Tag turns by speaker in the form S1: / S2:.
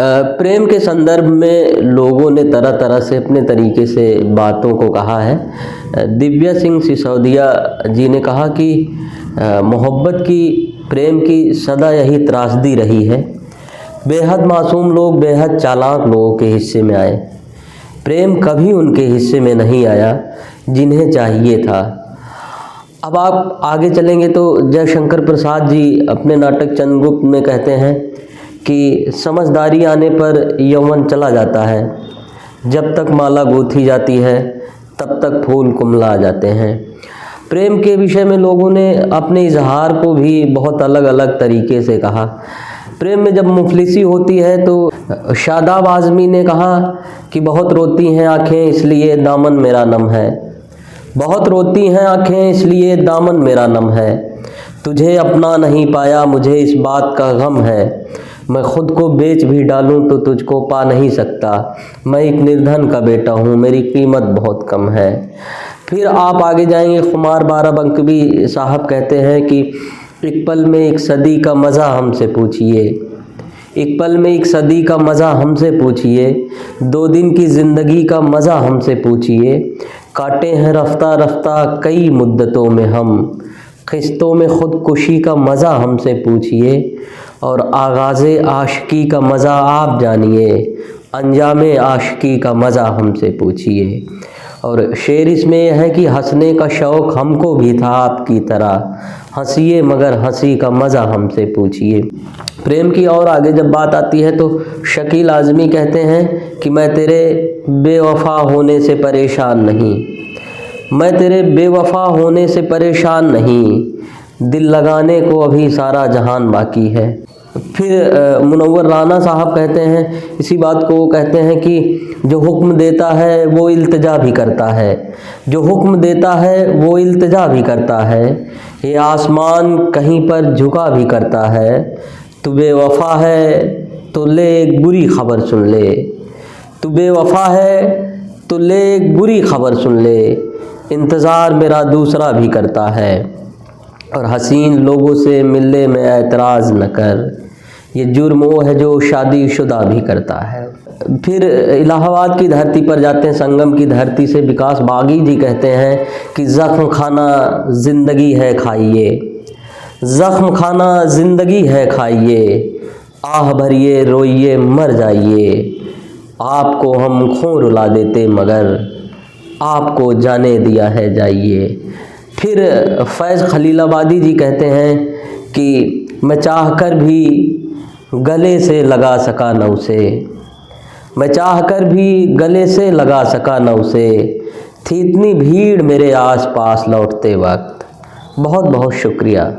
S1: प्रेम के संदर्भ में लोगों ने तरह तरह से अपने तरीके से बातों को कहा है। दिव्या सिंह सिसोदिया जी ने कहा कि मोहब्बत की, प्रेम की सदा यही त्रासदी रही है। बेहद मासूम लोग बेहद चालाक लोगों के हिस्से में आए, प्रेम कभी उनके हिस्से में नहीं आया जिन्हें चाहिए था। अब आप आगे चलेंगे तो जयशंकर प्रसाद जी अपने नाटक चंद्रगुप्त में कहते हैं कि समझदारी आने पर यौवन चला जाता है, जब तक माला गूंथी जाती है तब तक फूल कुमला जाते हैं। प्रेम के विषय में लोगों ने अपने इजहार को भी बहुत अलग अलग तरीके से कहा। प्रेम में जब मुफलिसी होती है तो शादाब आज़मी ने कहा कि बहुत रोती हैं आँखें इसलिए दामन मेरा नम है, बहुत रोती हैं आँखें इसलिए दामन मेरा नम है, तुझे अपना नहीं पाया मुझे इस बात का गम है, मैं खुद को बेच भी डालूं तो तुझको पा नहीं सकता, मैं एक निर्धन का बेटा हूँ मेरी कीमत बहुत कम है। फिर आप आगे जाएंगे, खुमार बाराबंकी साहब कहते हैं कि एक पल में एक सदी का मज़ा हमसे पूछिए, एक पल में एक सदी का मज़ा हमसे पूछिए, 2 दिन की ज़िंदगी का मज़ा हमसे पूछिए, काटे हैं रफ्ता रफ्ता कई मुद्दतों में हम, किस्तों में ख़ुदकुशी का मज़ा हमसे पूछिए, और आगाज़े आशिकी का मज़ा आप जानिए, अंजामे आशिकी का मज़ा हमसे पूछिए। और शेर इसमें यह है कि हंसने का शौक़ हमको भी था आपकी तरह, हंसिए मगर हंसी का मज़ा हमसे पूछिए। प्रेम की और आगे जब बात आती है तो शकील आज़मी कहते हैं कि मैं तेरे बेवफ़ा होने से परेशान नहीं, मैं तेरे बेवफ़ा होने से परेशान नहीं, दिल लगाने को अभी सारा जहान बाकी है। फिर मुनव्वर राना साहब कहते हैं, इसी बात को कहते हैं कि जो हुक्म देता है वो इल्तिजा भी करता है, जो हुक्म देता है वो इल्तिजा भी करता है, ये आसमान कहीं पर झुका भी करता है, तू बेवफ़ा है तो ले एक बुरी खबर सुन ले, तू बेवफ़ा है तो ले एक बुरी खबर सुन ले, इंतज़ार मेरा दूसरा भी करता है, और हसीन लोगों से मिलने में ऐतराज़ न कर, ये जुर्म वो है जो शादीशुदा भी करता है। फिर इलाहाबाद की धरती पर जाते हैं, संगम की धरती से विकास बागी जी कहते हैं कि ज़ख्म खाना ज़िंदगी है खाइए, ज़ख्म खाना ज़िंदगी है खाइए, आह भरिए रोइए मर जाइए, आपको हम खो रुला देते मगर आपको जाने दिया है जाइए। फिर फैज़ खलीलाबादी जी कहते हैं कि मैं चाहकर भी गले से लगा सका न उसे, मैं चाहकर भी गले से लगा सका न उसे, थी इतनी भीड़ मेरे आस पास लौटते वक्त। बहुत बहुत शुक्रिया।